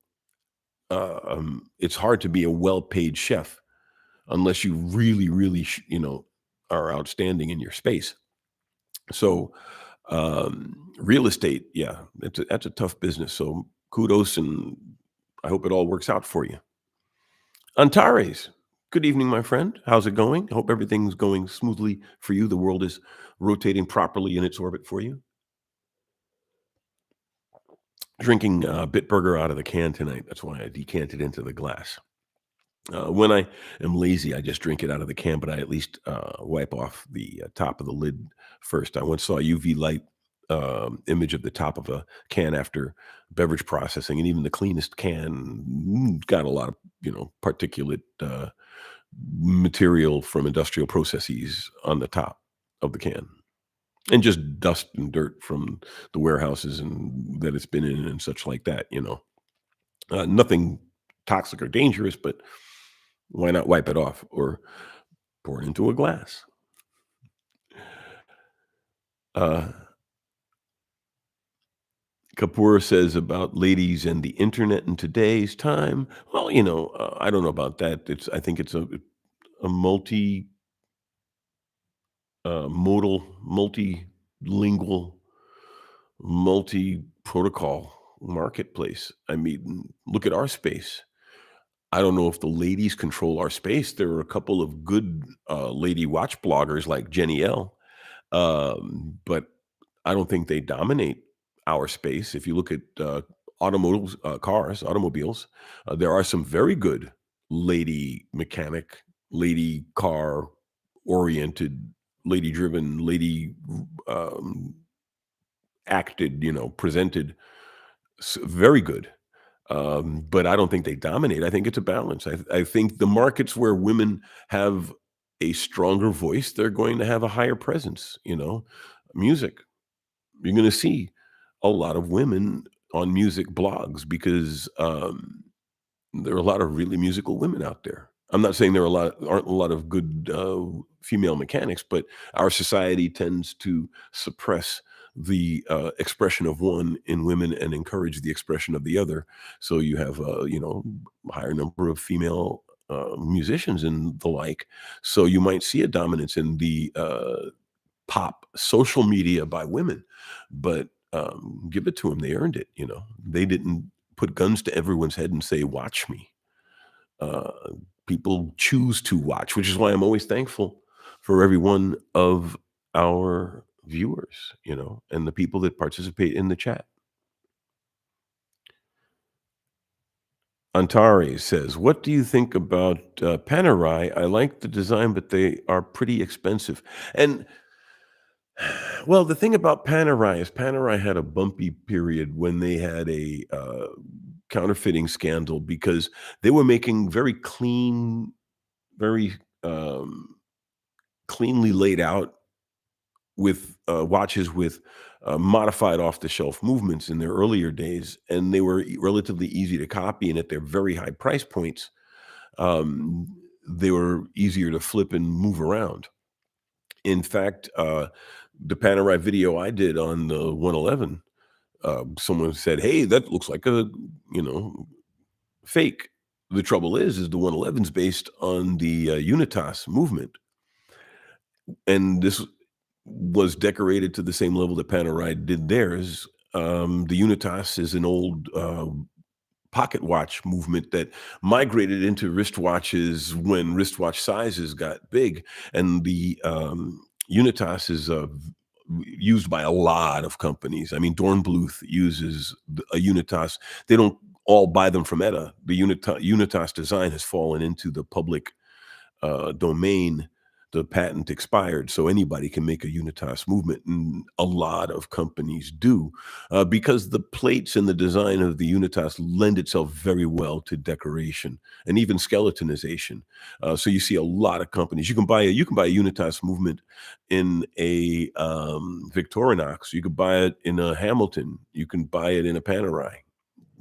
it's hard to be a well-paid chef unless you really, really, are outstanding in your space. So, real estate, yeah, that's a tough business. So kudos, and I hope it all works out for you. Antares, good evening, my friend. How's it going? I hope everything's going smoothly for you. The world is rotating properly in its orbit for you. Drinking, Bitburger out of the can tonight. That's why I decanted into the glass. When I am lazy, I just drink it out of the can, but I at least, wipe off the, top of the lid first. I once saw a UV light, image of the top of a can after beverage processing, and even the cleanest can got a lot of, particulate, material from industrial processes on the top of the can, and just dust and dirt from the warehouses and that it's been in and such like that. Nothing toxic or dangerous, but why not wipe it off or pour it into a glass? Uh, Kapoor says about ladies and the internet in today's time. Well, I don't know about that. I think it's a modal, multilingual, multi-protocol marketplace. I mean, look at our space. I don't know if the ladies control our space. There are a couple of good lady watch bloggers like Jenny L. But I don't think they dominate our space. If you look at automobiles, there are some very good lady mechanic, lady car oriented, lady driven, lady um, acted, presented, very good. But I don't think they dominate. I think it's a balance. I think the markets where women have a stronger voice, they're going to have a higher presence. Music. You're going to see a lot of women on music blogs because there are a lot of really musical women out there. I'm not saying there aren't a lot of good female mechanics, but our society tends to suppress the expression of one in women and encourage the expression of the other. So you have a higher number of female musicians and the like. So you might see a dominance in the pop social media by women, but give it to them. They earned it. They didn't put guns to everyone's head and say, "Watch me." uh, People choose to watch, which is why I'm always thankful for every one of our viewers, and the people that participate in the chat. Antari says, "What do you think about Panerai? I like the design, but they are pretty expensive." And well, the thing about Panerai is Panerai had a bumpy period when they had a counterfeiting scandal because they were making very clean, very um, cleanly laid out with watches with modified off the shelf movements in their earlier days, and they were relatively easy to copy. And at their very high price points, um, they were easier to flip and move around. In fact, the Panerai video I did on the 111, someone said, "Hey, that looks like a you know fake." The trouble is the 111 is based on the Unitas movement, and this was decorated to the same level that Panerai did theirs. The Unitas is an old pocket watch movement that migrated into wristwatches when wristwatch sizes got big, and the Unitas is used by a lot of companies. I mean, Dornbluth uses a Unitas. They don't all buy them from ETA. The Unitas design has fallen into the public domain. The patent expired, so anybody can make a Unitas movement, and a lot of companies do, because the plates and the design of the Unitas lend itself very well to decoration and even skeletonization. So you see a lot of companies. You can buy a Unitas movement in a Victorinox. You could buy it in a Hamilton. You can buy it in a Panerai.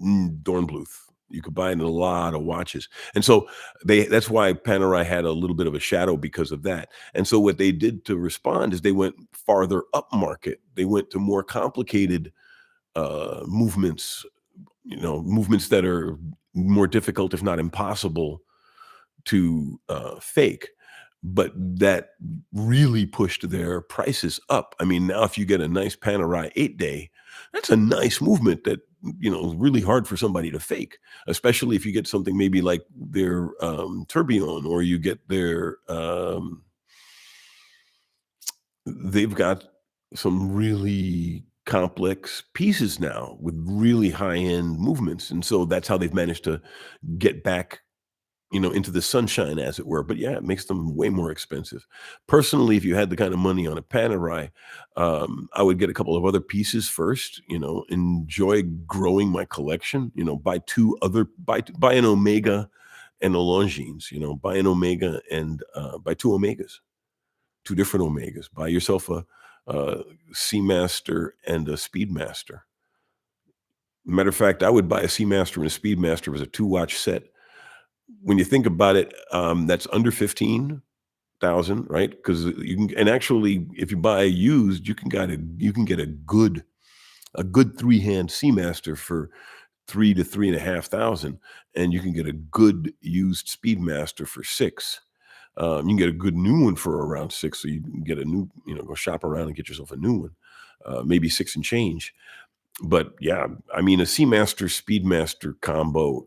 Dornbluth. You could buy it in a lot of watches. And so that's why Panerai had a little bit of a shadow because of that. And so what they did to respond is they went farther up market. They went to more complicated movements, movements that are more difficult, if not impossible, to fake, but that really pushed their prices up. I mean, now if you get a nice Panerai 8-day, that's a nice movement that is really hard for somebody to fake, especially if you get something maybe like their Tourbillon, or you get their they've got some really complex pieces now with really high-end movements, and so that's how they've managed to get back, into the sunshine, as it were. But yeah, it makes them way more expensive. Personally, if you had the kind of money on a Panerai, I would get a couple of other pieces first, enjoy growing my collection, buy an Omega and a Longines, buy an Omega and buy two Omegas, two different Omegas. Buy yourself a Seamaster and a Speedmaster. Matter of fact, I would buy a Seamaster and a Speedmaster as a two-watch set. When you think about it, that's under 15,000, right? Because you can, and actually, if you buy a used, you can get a good three-hand Seamaster for 3 to 3,500, and you can get a good used Speedmaster for 6. You can get a good new one for around 6, so you can get a new, go shop around and get yourself a new one, maybe 6 and change. But yeah, I mean, a Seamaster Speedmaster combo,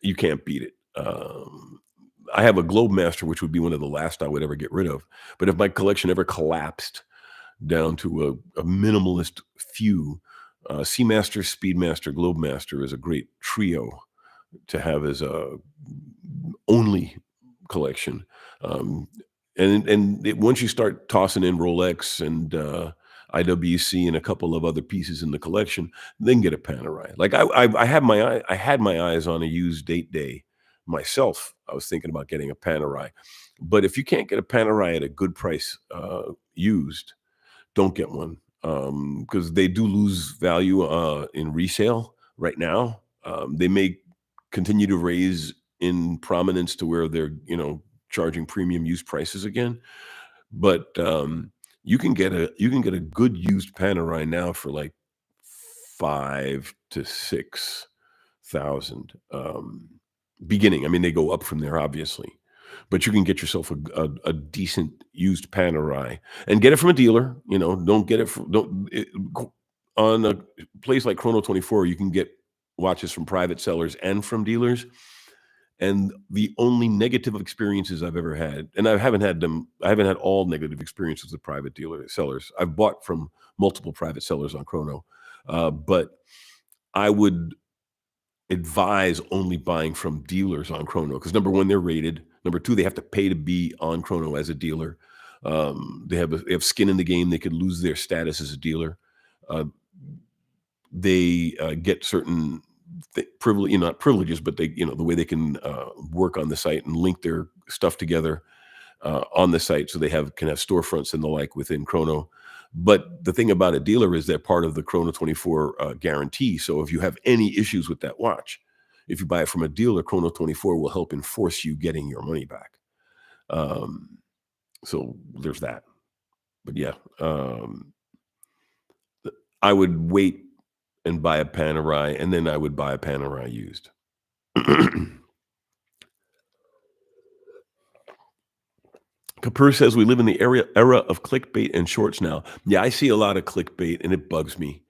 you can't beat it. I have a Globemaster, which would be one of the last I would ever get rid of. But if my collection ever collapsed down to a minimalist few, Seamaster, Speedmaster, Globemaster is a great trio to have as a only collection. Um, once you start tossing in Rolex and IWC and a couple of other pieces in the collection, then get a Panerai. Like I had my eyes on a used date day myself. I was thinking about getting a Panerai, but if you can't get a Panerai at a good price, used, don't get one, because they do lose value in resale right now. They may continue to raise in prominence to where they're, charging premium used prices again. But you can get a good used Panerai now for like 5 to 6,000. Beginning. I mean, they go up from there, obviously, but you can get yourself a decent used Panerai and get it from a dealer. Don't get it from don't it, on a place like Chrono 24. You can get watches from private sellers and from dealers. And the only negative experiences I've ever had, and I haven't had all negative experiences with private dealer sellers. I've bought from multiple private sellers on Chrono, but I would advise only buying from dealers on Chrono because number one, they're rated. Number two, they have to pay to be on Chrono as a dealer. They have skin in the game. They could lose their status as a dealer. Uh, they get certain privilege, not privileges, but they, the way they can work on the site and link their stuff together on the site, so they can have storefronts and the like within Chrono. But the thing about a dealer is they're part of the Chrono 24 guarantee. So if you have any issues with that watch, if you buy it from a dealer, Chrono 24 will help enforce you getting your money back. So there's that. But yeah, I would wait and buy a Panerai, and then I would buy a Panerai used. Kapur says we live in the era of clickbait and shorts now. Yeah, I see a lot of clickbait, and it bugs me.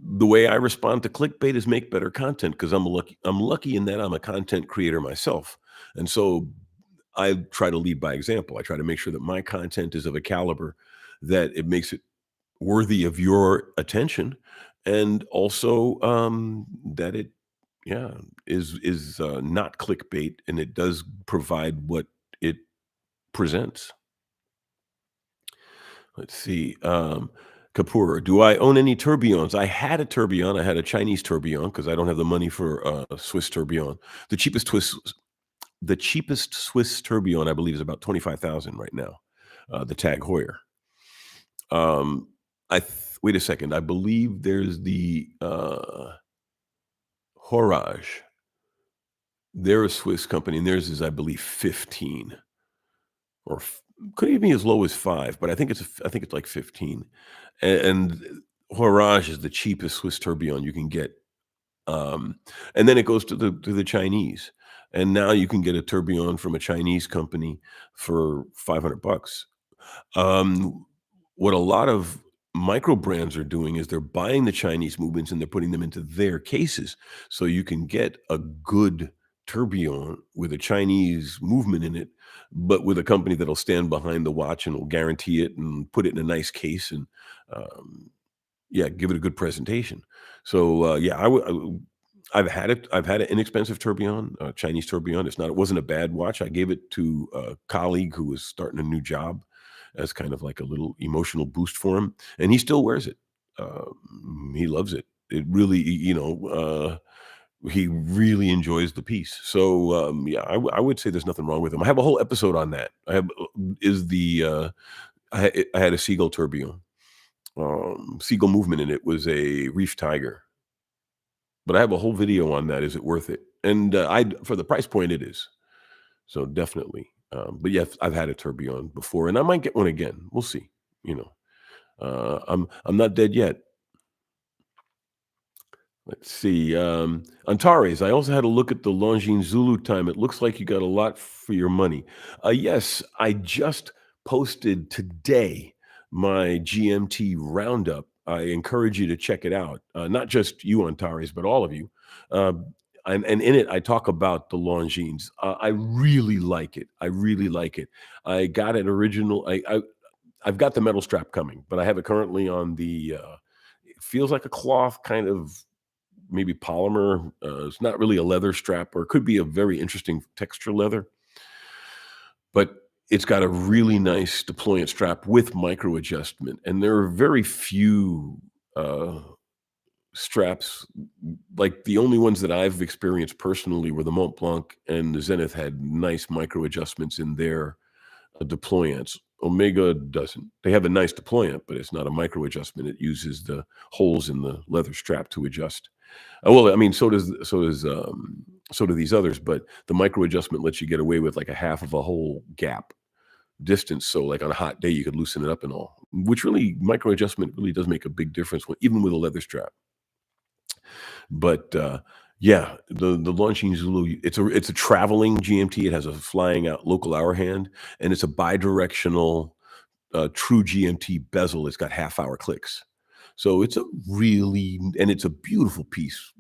The way I respond to clickbait is make better content because I'm lucky in that I'm a content creator myself, and so I try to lead by example. I try to make sure that my content is of a caliber that it makes it worthy of your attention, and also that it, yeah, is not clickbait, and it does provide what it presents. Let's see. Kapoor, do I own any tourbillons? I had a tourbillon. I had a Chinese tourbillon because I don't have the money for a Swiss tourbillon. The cheapest Swiss tourbillon, I believe, is about 25,000 right now. The Tag Heuer. Wait a second. I believe there's the Horage. They're a Swiss company, and theirs is, I believe, 15 or could even be as low as 5, but I think it's like 15. And Horage is the cheapest Swiss tourbillon you can get. Um, and then it goes to the Chinese. And now you can get a tourbillon from a Chinese company for $500. What a lot of micro brands are doing is they're buying the Chinese movements and they're putting them into their cases. So you can get a good tourbillon with a Chinese movement in it, but with a company that'll stand behind the watch and will guarantee it and put it in a nice case and, um, yeah, give it a good presentation. So, yeah, I've had it. I've had an inexpensive tourbillon, Chinese tourbillon. It wasn't a bad watch. I gave it to a colleague who was starting a new job as kind of like a little emotional boost for him, and he still wears it. He loves it. It really, he really enjoys the piece. So, yeah, I would say there's nothing wrong with him. I have a whole episode on that. I have is the I had a seagull tourbillon. Seagull movement in it was a reef tiger, but I have a whole video on that. Is it worth it? And I for the price point, it is. So definitely. But yes, I've had a tourbillon before, and I might get one again. We'll see. You know, I'm not dead yet. Let's see. Antares, I also had a look at the Longines Zulu time. It looks like you got a lot for your money. Yes, I just posted today my GMT roundup. I encourage you to check it out. Not just you, Antares, but all of you. And in it, I talk about the Longines. I really like it. I really like it. I got it original. I've got the metal strap coming, but I have it currently on the. It feels like a cloth kind of maybe polymer. It's not really a leather strap, or it could be a very interesting texture leather, but it's got a really nice deployant strap with micro adjustment. And there are very few straps. Like the only ones that I've experienced personally were the Mont Blanc and the Zenith had nice micro adjustments in their deployants. Omega doesn't. They have a nice deployant, but it's not a micro adjustment. It uses the holes in the leather strap to adjust. Well, I mean, so do these others, but the micro adjustment lets you get away with like a half of a whole gap distance. So, like on a hot day, you could loosen it up and all. Which really, micro adjustment really does make a big difference, even with a leather strap. But yeah, the Longines Zulu, it's a traveling GMT. It has a flying out local hour hand, and it's a bidirectional true GMT bezel. It's got half hour clicks. So it's a beautiful piece,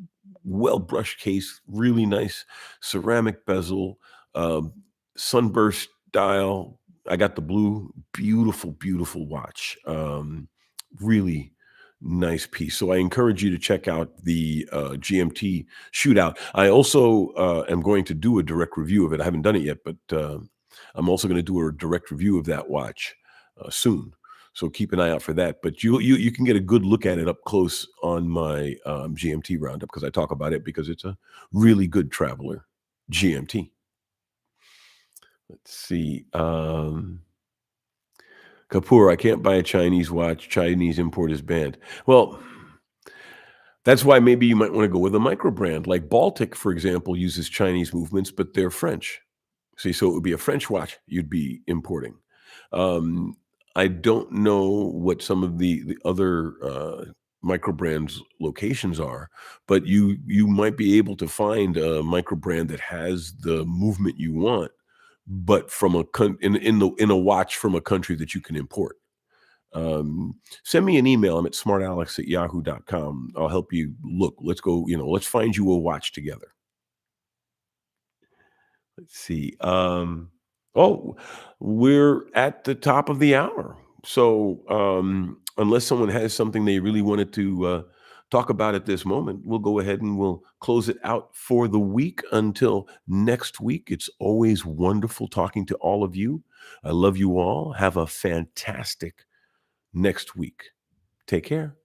well brushed case, really nice ceramic bezel, um, sunburst dial. I got the blue, beautiful, beautiful watch. Really nice piece. So I encourage you to check out the GMT shootout. I also am going to do a direct review of it. I haven't done it yet, but I'm also going to do a direct review of that watch soon. So keep an eye out for that. But you can get a good look at it up close on my GMT roundup because I talk about it because it's a really good traveler GMT. Let's see. Kapoor, I can't buy a Chinese watch. Chinese import is banned. Well, that's why maybe you might want to go with a micro brand like Baltic, for example, uses Chinese movements, but they're French. See, so it would be a French watch you'd be importing. Um, I don't know what some of the other micro brands locations are, but you might be able to find a micro brand that has the movement you want, but from in a watch from a country that you can import. Send me an email. I'm at smartalex@yahoo.com. I'll help you look. Let's go, let's find you a watch together. Let's see. Oh, we're at the top of the hour. So, unless someone has something they really wanted to talk about at this moment, we'll go ahead and we'll close it out for the week until next week. It's always wonderful talking to all of you. I love you all. Have a fantastic next week. Take care.